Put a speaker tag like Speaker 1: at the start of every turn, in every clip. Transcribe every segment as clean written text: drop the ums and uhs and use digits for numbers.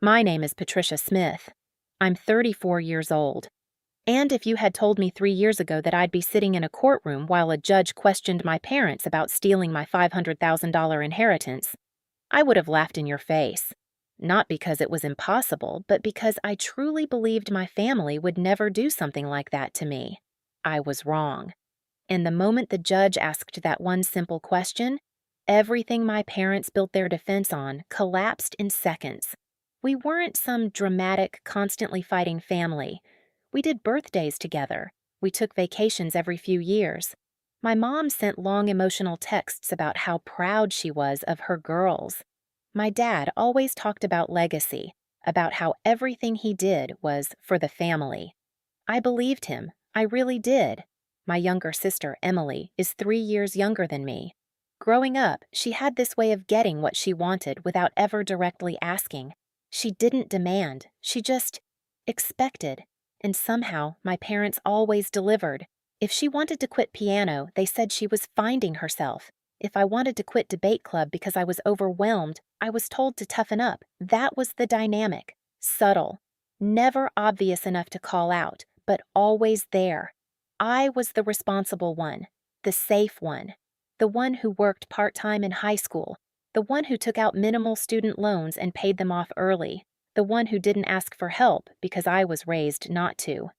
Speaker 1: My name is Patricia Smith. I'm 34 years old. And if you had told me 3 years ago that I'd be sitting in a courtroom while a judge questioned my parents about stealing my $500,000 inheritance, I would have laughed in your face. Not because it was impossible, but because I truly believed my family would never do something like that to me. I was wrong. And the moment the judge asked that one simple question, everything my parents built their defense on collapsed in seconds. We weren't some dramatic, constantly fighting family. We did birthdays together. We took vacations every few years. My mom sent long emotional texts about how proud she was of her girls. My dad always talked about legacy, about how everything he did was for the family. I believed him. I really did. My younger sister, Emily, is 3 years younger than me. Growing up, she had this way of getting what she wanted without ever directly asking. She didn't demand, she just expected. And somehow, my parents always delivered. If she wanted to quit piano, they said she was finding herself. If I wanted to quit debate club because I was overwhelmed, I was told to toughen up. That was the dynamic. Subtle. Never obvious enough to call out, but always there. I was the responsible one, the safe one, the one who worked part-time in high school, the one who took out minimal student loans and paid them off early, the one who didn't ask for help because I was raised not to.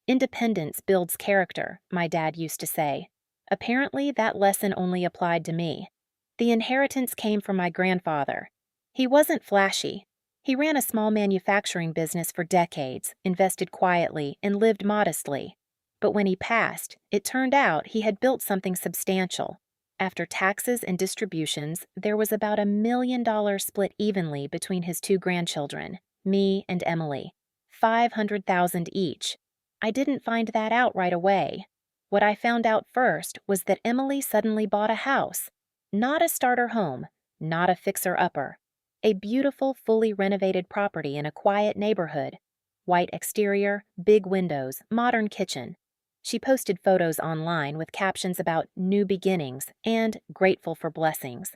Speaker 1: Independence builds character, my dad used to say. Apparently, that lesson only applied to me. The inheritance came from my grandfather. He wasn't flashy. He ran a small manufacturing business for decades, invested quietly, and lived modestly. But when he passed, it turned out he had built something substantial. After taxes and distributions, there was about $1 million split evenly between his two grandchildren, me and Emily, $500,000 each. I didn't find that out right away. What I found out first was that Emily suddenly bought a house. Not a starter home, not a fixer-upper. A beautiful, fully renovated property in a quiet neighborhood. White exterior, big windows, modern kitchen. She posted photos online with captions about new beginnings and grateful for blessings.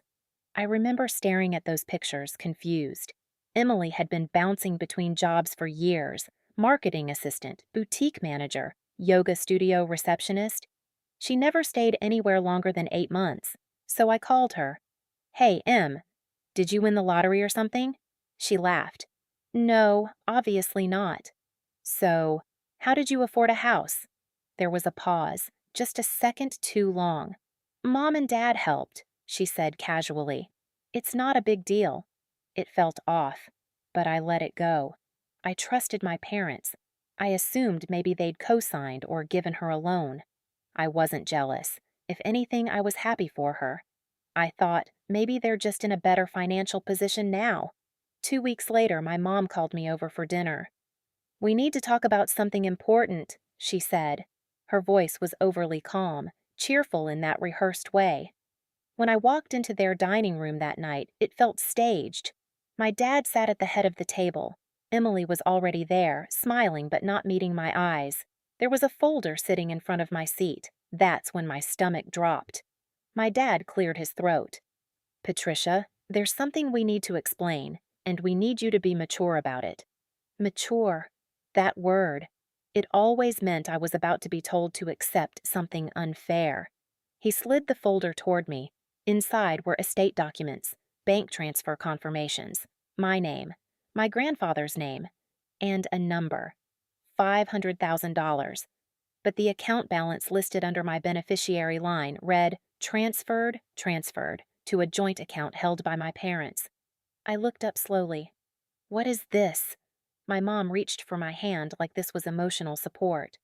Speaker 1: I remember staring at those pictures, confused. Emily had been bouncing between jobs for years: marketing assistant, boutique manager, yoga studio receptionist. She never stayed anywhere longer than 8 months, so I called her. "Hey, Em, did you win the lottery or something?" She laughed. "No, obviously not." "So, how did you afford a house?" There was a pause, just a second too long. "Mom and Dad helped," she said casually. "It's not a big deal." It felt off, but I let it go. I trusted my parents. I assumed maybe they'd co-signed or given her a loan. I wasn't jealous. If anything, I was happy for her. I thought, maybe they're just in a better financial position now. 2 weeks later, my mom called me over for dinner. "We need to talk about something important," she said. Her voice was overly calm, cheerful in that rehearsed way. When I walked into their dining room that night, it felt staged. My dad sat at the head of the table. Emily was already there, smiling but not meeting my eyes. There was a folder sitting in front of my seat. That's when my stomach dropped. My dad cleared his throat. "Patricia, there's something we need to explain, and we need you to be mature about it." Mature. That word. It always meant I was about to be told to accept something unfair. He slid the folder toward me. Inside were estate documents, bank transfer confirmations, my name, my grandfather's name, and a number. $500,000. But the account balance listed under my beneficiary line read, transferred, to a joint account held by my parents. I looked up slowly. "What is this?" My mom reached for my hand like this was emotional support.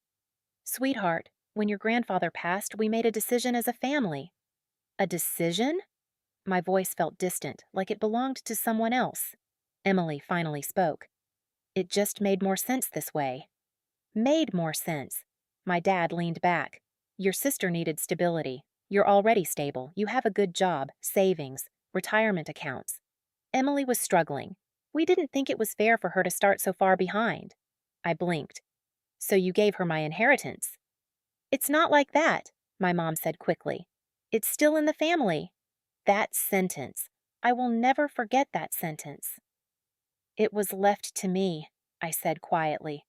Speaker 1: "Sweetheart, when your grandfather passed, we made a decision as a family." "A decision?" My voice felt distant, like it belonged to someone else. Emily finally spoke. "It just made more sense this way." Made more sense. My dad leaned back. "Your sister needed stability. You're already stable. You have a good job, savings, retirement accounts." Emily was struggling. "We didn't think it was fair for her to start so far behind." I blinked. "So you gave her my inheritance?" "It's not like that," my mom said quickly. "It's still in the family." That sentence. I will never forget that sentence. It was left to me, I said quietly.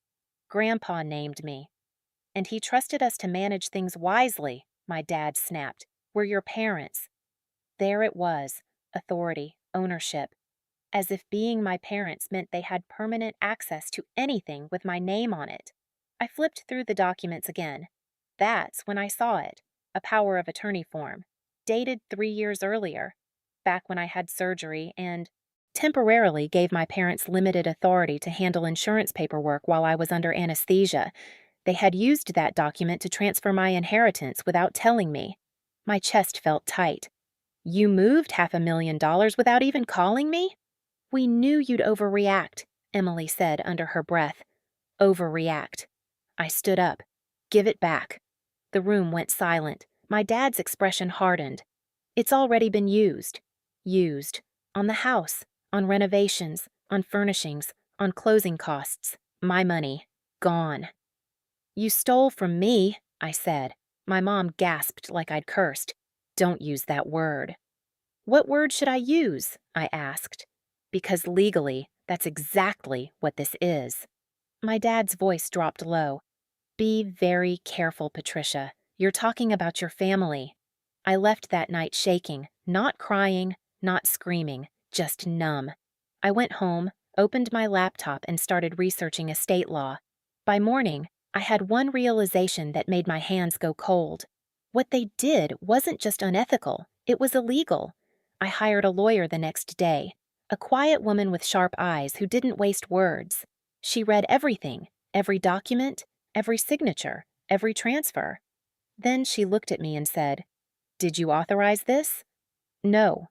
Speaker 1: Grandpa named me. And he trusted us to manage things wisely, my dad snapped. We're your parents. There it was, authority, ownership, as if being my parents meant they had permanent access to anything with my name on it. I flipped through the documents again. That's when I saw it, a power of attorney form, dated 3 years earlier, back when I had surgery and temporarily gave my parents limited authority to handle insurance paperwork while I was under anesthesia. They had used that document to transfer my inheritance without telling me. My chest felt tight. You moved $500,000 without even calling me? We knew you'd overreact, Emily said under her breath. Overreact. I stood up. Give it back. The room went silent. My dad's expression hardened. It's already been used. Used. On the house. On renovations. On furnishings. On closing costs. My money. Gone. You stole from me, I said. My mom gasped like I'd cursed. Don't use that word. What word should I use? I asked. Because legally, that's exactly what this is. My dad's voice dropped low. Be very careful, Patricia. You're talking about your family. I left that night shaking, not crying, not screaming, just numb. I went home, opened my laptop, and started researching estate law. By morning, I had one realization that made my hands go cold. What they did wasn't just unethical, it was illegal. I hired a lawyer the next day, a quiet woman with sharp eyes who didn't waste words. She read everything, every document, every signature, every transfer. Then she looked at me and said, Did you authorize this? No.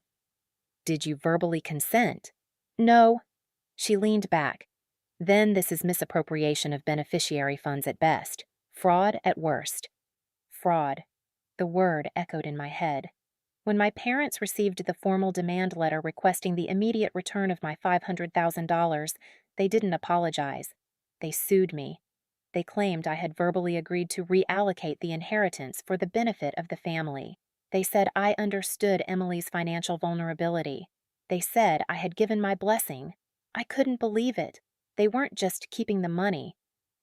Speaker 1: Did you verbally consent? No. She leaned back. Then this is misappropriation of beneficiary funds at best, fraud at worst. Fraud. The word echoed in my head. When my parents received the formal demand letter requesting the immediate return of my $500,000, they didn't apologize. They sued me. They claimed I had verbally agreed to reallocate the inheritance for the benefit of the family. They said I understood Emily's financial vulnerability. They said I had given my blessing. I couldn't believe it. They weren't just keeping the money.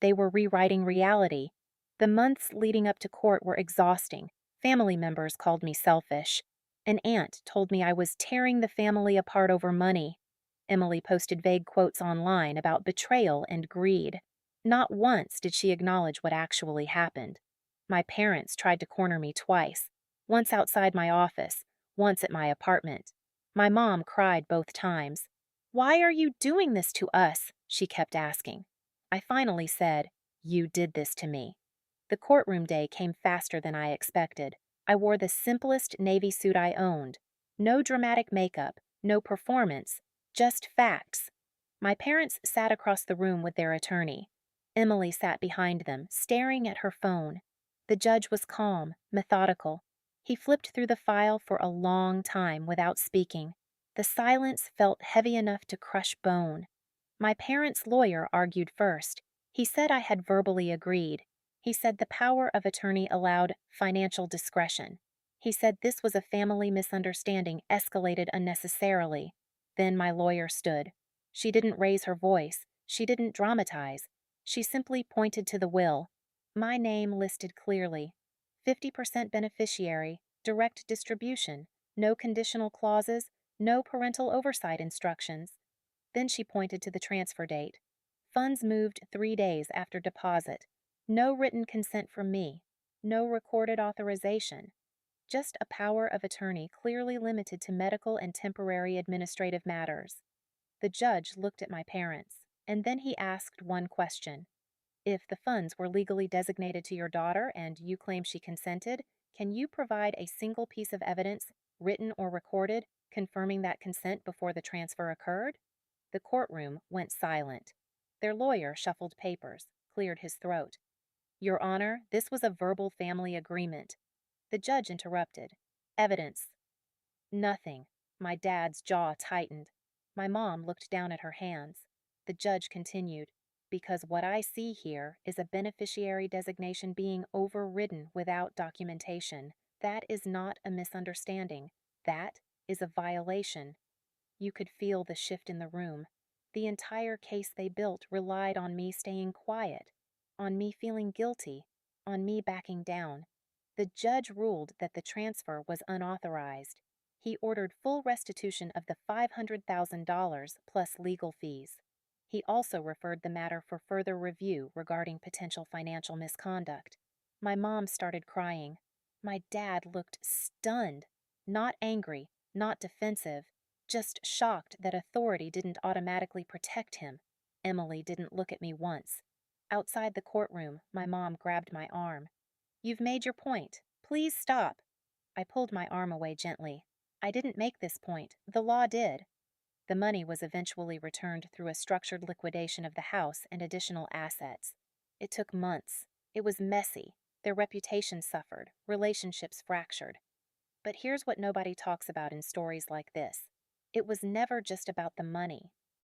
Speaker 1: They were rewriting reality. The months leading up to court were exhausting. Family members called me selfish. An aunt told me I was tearing the family apart over money. Emily posted vague quotes online about betrayal and greed. Not once did she acknowledge what actually happened. My parents tried to corner me twice, once outside my office, once at my apartment. My mom cried both times. Why are you doing this to us? She kept asking. I finally said, You did this to me. The courtroom day came faster than I expected. I wore the simplest navy suit I owned. No dramatic makeup, no performance, just facts. My parents sat across the room with their attorney. Emily sat behind them, staring at her phone. The judge was calm, methodical. He flipped through the file for a long time without speaking. The silence felt heavy enough to crush bone. My parents' lawyer argued first. He said I had verbally agreed. He said the power of attorney allowed financial discretion. He said this was a family misunderstanding escalated unnecessarily. Then my lawyer stood. She didn't raise her voice. She didn't dramatize. She simply pointed to the will. My name listed clearly. 50% beneficiary, direct distribution, no conditional clauses, no parental oversight instructions. Then she pointed to the transfer date. Funds moved 3 days after deposit. No written consent from me. No recorded authorization. Just a power of attorney clearly limited to medical and temporary administrative matters. The judge looked at my parents, and then he asked one question. If the funds were legally designated to your daughter and you claim she consented, can you provide a single piece of evidence, written or recorded, confirming that consent before the transfer occurred? The courtroom went silent. Their lawyer shuffled papers, cleared his throat. Your Honor, this was a verbal family agreement. The judge interrupted. Evidence. Nothing. My dad's jaw tightened. My mom looked down at her hands. The judge continued. Because what I see here is a beneficiary designation being overridden without documentation. That is not a misunderstanding. That is a violation. You could feel the shift in the room. The entire case they built relied on me staying quiet, on me feeling guilty, on me backing down. The judge ruled that the transfer was unauthorized. He ordered full restitution of the $500,000 plus legal fees. He also referred the matter for further review regarding potential financial misconduct. My mom started crying. My dad looked stunned, not angry, not defensive, just shocked that authority didn't automatically protect him. Emily didn't look at me once. Outside the courtroom, my mom grabbed my arm. "You've made your point. Please stop." I pulled my arm away gently. "I didn't make this point. The law did." The money was eventually returned through a structured liquidation of the house and additional assets. It took months. It was messy. Their reputation suffered, relationships fractured. But here's what nobody talks about in stories like this. It was never just about the money.